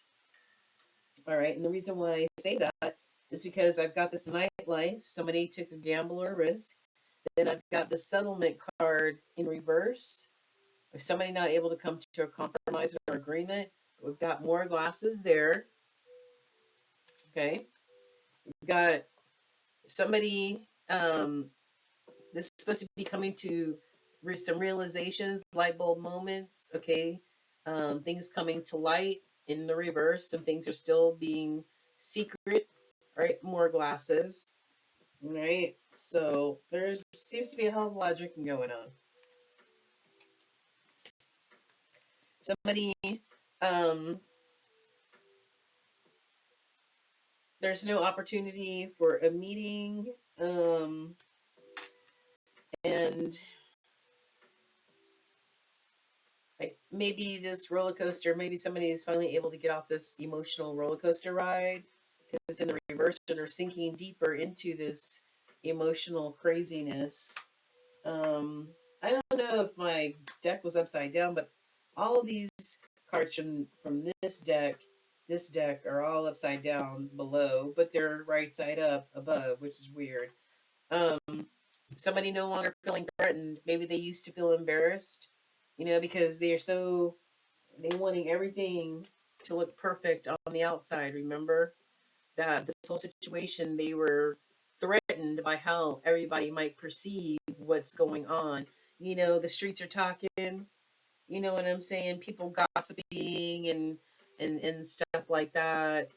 All right, and the reason why I say that is because I've got this nightlife. Somebody took a gamble or a risk. Then I've got the settlement card in reverse. If somebody not able to come to a compromise or agreement, we've got more glasses there. Okay, we've got somebody. This is supposed to be coming to some realizations, light bulb moments. Okay, things coming to light in the reverse. Some things are still being secret. Right, more glasses. Right, so there seems to be a hell of a lot of drinking going on. Somebody, um, there's no opportunity for a meeting, and maybe this roller coaster, maybe somebody is finally able to get off this emotional roller coaster ride because it's in the reverse and they're sinking deeper into this emotional craziness. I don't know if my deck was upside down, but all of these cards from this deck are all upside down below, but they're right side up above, which is weird. Um, Somebody no longer feeling threatened. Maybe they used to feel embarrassed, because they wanting everything to look perfect on the outside. Remember that this whole situation, they were threatened by how everybody might perceive what's going on. The streets are talking. You know what I'm saying? People gossiping and stuff like that.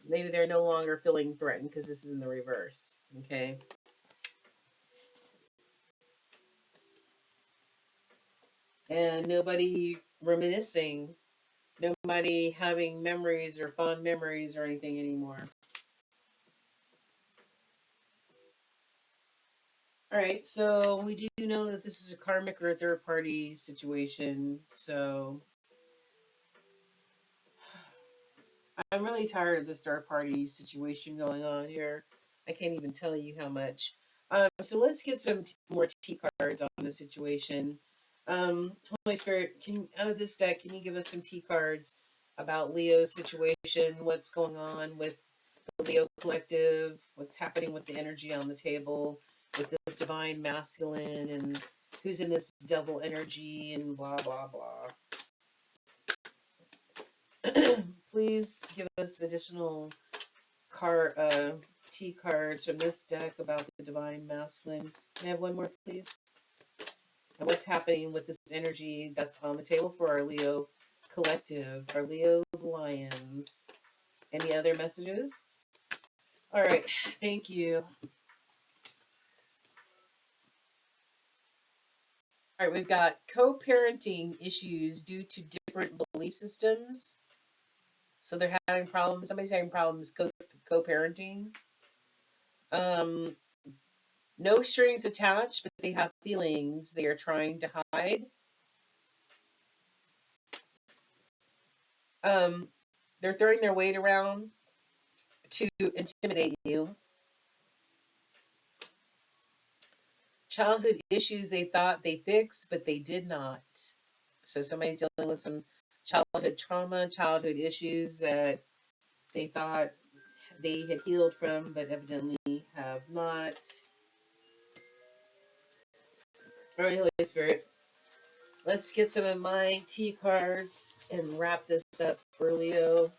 Maybe they're no longer feeling threatened because this is in the reverse. Okay. And nobody reminiscing, nobody having memories or fond memories or anything anymore. All right, so we do know that this is a karmic or a third party situation. So I'm really tired of this third party situation going on here. I can't even tell you how much. So let's get some more T cards on the situation. Holy Spirit, out of this deck, can you give us some T cards about Leo's situation? What's going on with the Leo collective? What's happening with the energy on the table with this divine masculine and who's in this devil energy and blah blah blah. Please give us additional T cards from this deck about the divine masculine. Can I have one more, please? And what's happening with this energy that's on the table for our Leo collective, our Leo lions? Any other messages? All right, thank you. All right, we've got co-parenting issues due to different belief systems. So they're having problems. Somebody's having problems co-parenting. Um, no strings attached, but they have feelings they are trying to hide. Um, they're throwing their weight around to intimidate you. Childhood issues they thought they fixed, but they did not. So somebody's dealing with some childhood trauma, childhood issues that they thought they had healed from, but evidently have not. All right, Holy Spirit, let's get some of my T cards and wrap this up for Leo.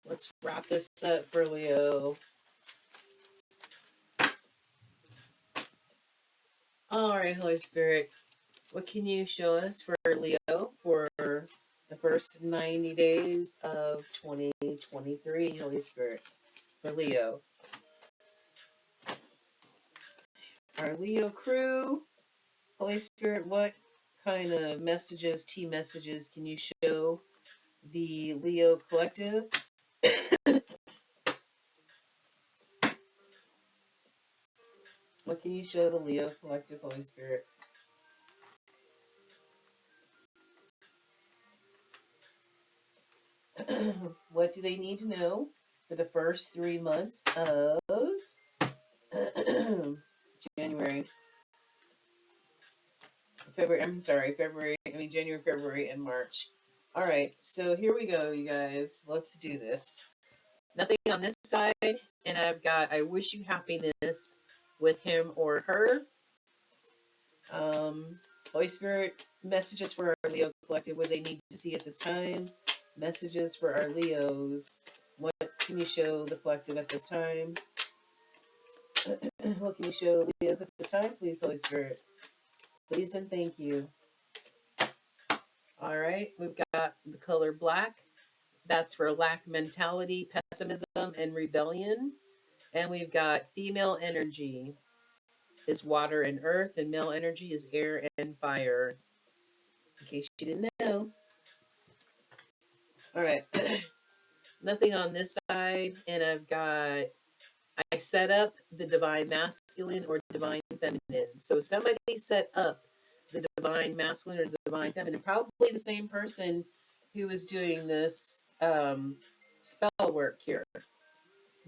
Let's wrap this up for Leo. All right, Holy Spirit, what can you show us for Leo for the first 90 days of 2023, Holy Spirit, for Leo? Our Leo crew, Holy Spirit, what kind of messages, T messages, can you show the Leo collective? What can you show the Leo collective, Holy Spirit? What do they need to know for the first 3 months of January? January, February, and March. All right, so here we go, you guys. Let's do this. Nothing on this side, and I've got I wish you happiness with him or her. Holy Spirit, messages for our Leo collective, what they need to see at this time. Messages for our Leos. What can you show the collective at this time? What can you show Leos at this time? Please, Holy Spirit. Please and thank you. All right, we've got the color black. That's for lack mentality, pessimism, and rebellion. And we've got female energy is water and earth, and male energy is air and fire. in case you didn't know. All right. Nothing on this side. And I set up the divine masculine or divine feminine. So somebody set up the divine masculine or the divine feminine. Probably the same person who was doing this spell work here.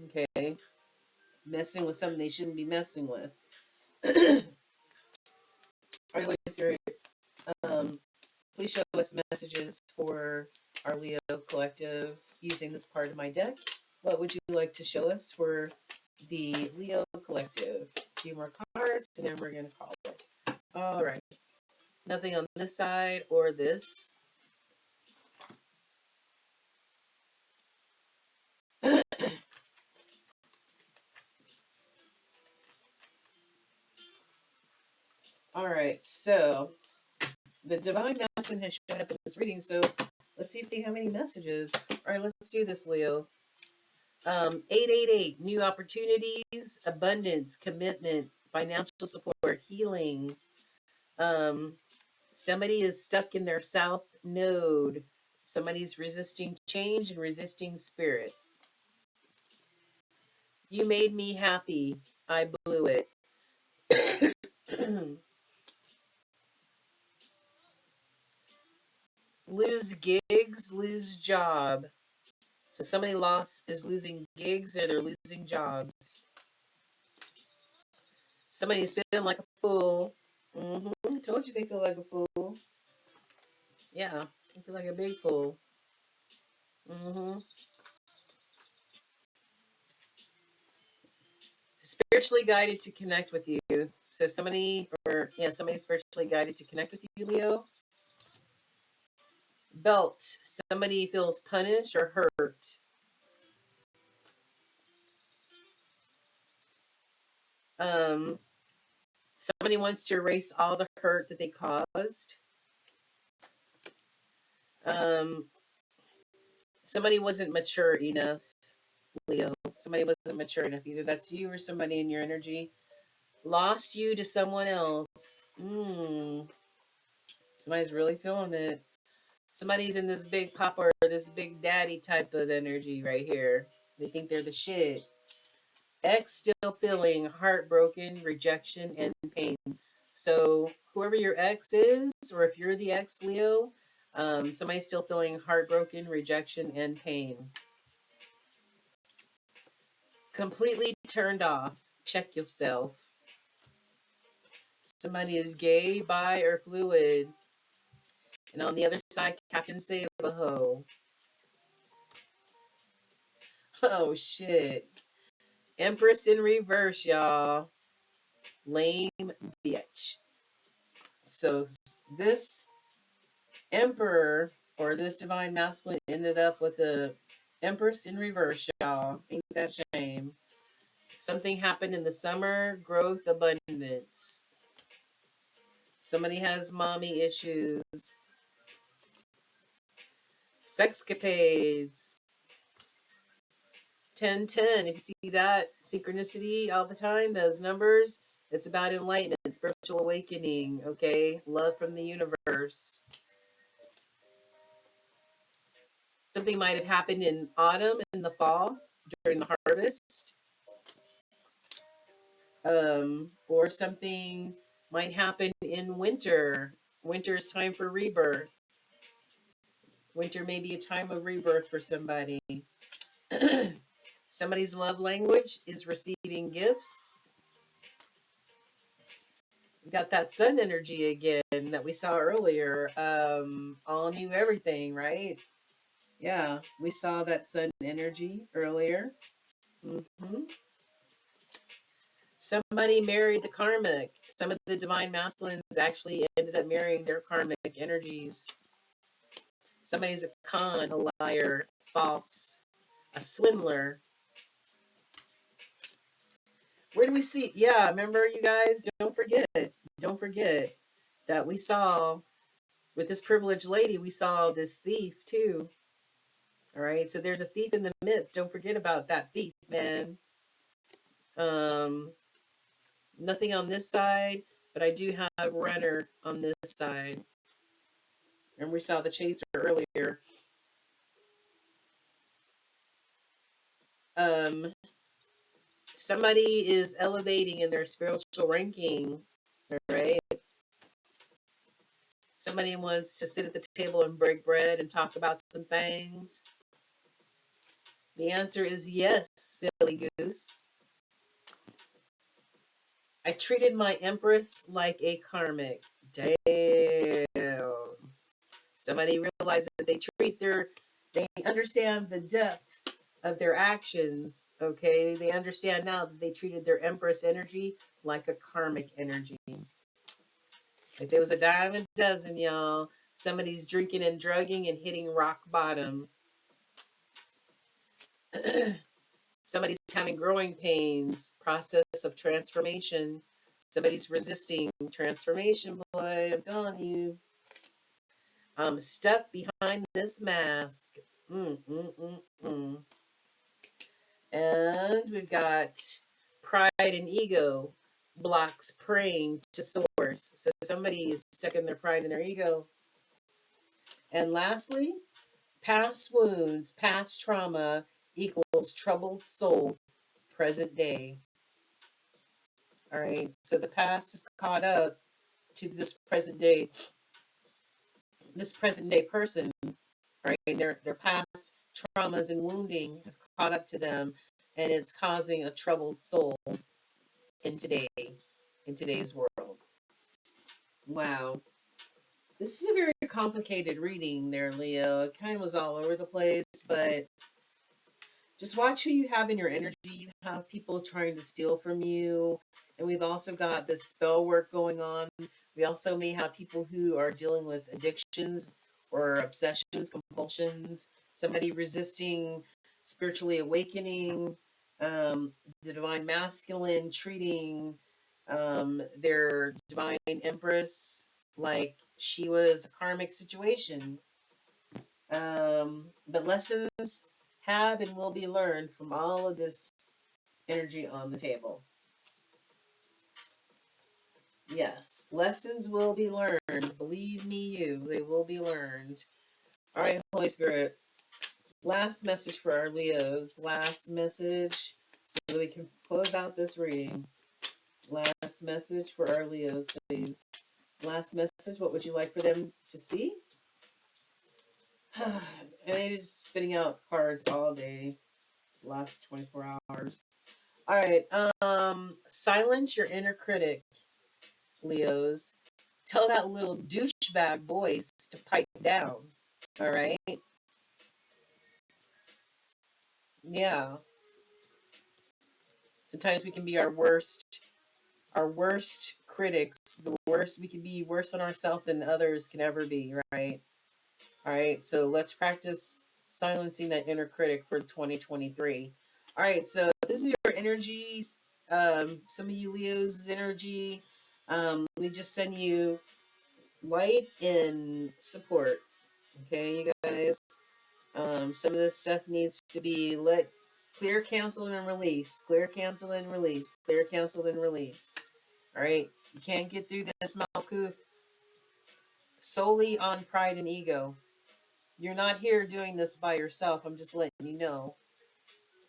Okay. Messing with something they shouldn't be messing with. Holy Spirit, please show us messages for our Leo collective using this part of my deck. What would you like to show us for the Leo collective? A few more cards, and then we're going to call it. All right. Nothing on this side or this. All right. So the divine masculine has shown up in this reading. So let's see if they have any messages. All right. Let's do this, Leo. 888, new opportunities, abundance, commitment, financial support, healing. Somebody is stuck in their south node. Somebody's resisting change and resisting spirit. You made me happy. I blew it. Lose gigs, lose job. So somebody is losing gigs or they're losing jobs. Somebody's feeling like a fool. Told you they feel like a fool. Yeah, they feel like a big fool. Spiritually guided to connect with you. So somebody's spiritually guided to connect with you, Leo. Belt. Somebody feels punished or hurt. Somebody wants to erase all the hurt that they caused. Somebody wasn't mature enough, Leo. Somebody wasn't mature enough. Either that's you or somebody in your energy. Lost you to someone else. Somebody's really feeling it. Somebody's in this big papa or this big daddy type of energy right here. They think they're the shit. Ex still feeling heartbroken, rejection, and pain. So whoever your ex is, or if you're the ex, Leo, somebody's still feeling heartbroken, rejection, and pain. Completely turned off. Check yourself. Somebody is gay, bi, or fluid. And on the other side, Captain Save a Ho. Oh, shit. Empress in reverse, y'all. Lame bitch. So this emperor or this divine masculine ended up with the Empress in reverse, y'all. Ain't that a shame? Something happened in the summer, growth, abundance. Somebody has mommy issues. Sexcapades. 1010. If you see that synchronicity all the time, those numbers, it's about enlightenment, spiritual awakening, okay? Love from the universe. Something might have happened in autumn, in the fall, during the harvest. Or something might happen in winter. Winter is time for rebirth. Winter may be a time of rebirth for somebody. Somebody's love language is receiving gifts. We got that sun energy again that we saw earlier. All new everything, right? Yeah, we saw that sun energy earlier. Somebody married the karmic. Some of the divine masculines actually ended up marrying their karmic energies. Somebody's a con, a liar, false, a swindler. Where do we see? Yeah, remember, you guys, don't forget that we saw with this privileged lady, we saw this thief too. All right, so there's a thief in the midst. Don't forget about that thief, man. Nothing on this side, but I do have runner on this side. And we saw the chaser earlier. Um, somebody is elevating in their spiritual ranking, all right? Somebody wants to sit at the table and break bread and talk about some things. The answer is yes, silly goose. I treated my empress like a karmic. Damn. Somebody realized that they understand the depth of their actions, okay? They understand now that they treated their empress energy like a karmic energy. Like there was a dime a dozen, y'all. Somebody's drinking and drugging and hitting rock bottom. Somebody's having growing pains, process of transformation. Somebody's resisting transformation, boy. I'm telling you. I'm stuck behind this mask. Mm, mm, mm, mm. And we've got pride and ego blocks praying to source. So somebody is stuck in their pride and their ego. And lastly, past wounds, past trauma equals troubled soul, present day. All right. So the past is caught up to this present day person, right? Their past traumas and wounding have caught up to them, and it's causing a troubled soul in today's world. Wow. This is a very complicated reading there, Leo. It kind of was all over the place, but just watch who you have in your energy. You have people trying to steal from you. And we've also got this spell work going on. We also may have people who are dealing with addictions or obsessions, compulsions, somebody resisting spiritually awakening, the divine masculine treating their divine empress like she was a karmic situation. But lessons have and will be learned from all of this energy on the table. Yes, lessons will be learned. Believe me, they will be learned. All right, Holy Spirit. Last message for our Leos. Last message so that we can close out this reading. Last message for our Leos, please. Last message. What would you like for them to see? And they're just spitting out cards all day. Last 24 hours. All right. Silence your inner critic, Leos. Tell that little douchebag voice to pipe down. All right. Yeah. Sometimes we can be our worst critics. The worst we can be worse on ourselves than others can ever be. Right. All right. So let's practice silencing that inner critic for 2023. All right. So this is your energy. Some of you Leos' energy. We just send you light and support. Okay, you guys. Some of this stuff needs to be let clear, canceled, and release. Clear, canceled, and release. Clear, canceled, and release. All right. You can't get through this Malkuth solely on pride and ego. You're not here doing this by yourself. I'm just letting you know.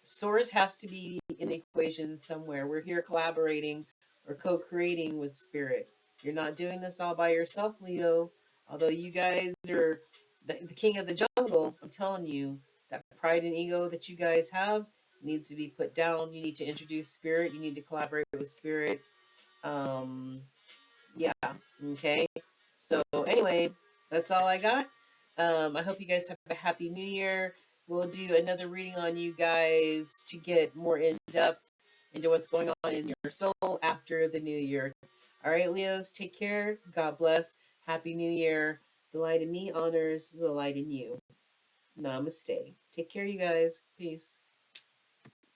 Source has to be in the equation somewhere. We're here collaborating or co-creating with spirit. You're not doing this all by yourself, Leo. Although you guys are the king of the jungle, I'm telling you, that pride and ego that you guys have needs to be put down. You need to introduce spirit. You need to collaborate with spirit. Um, yeah. Okay. So anyway, that's all I got. I hope you guys have a happy new year. We'll do another reading on you guys to get more in depth into what's going on in your soul after the new year. All right, Leos, take care. God bless. Happy New Year. The light in me honors the light in you. Namaste. Take care, you guys. Peace.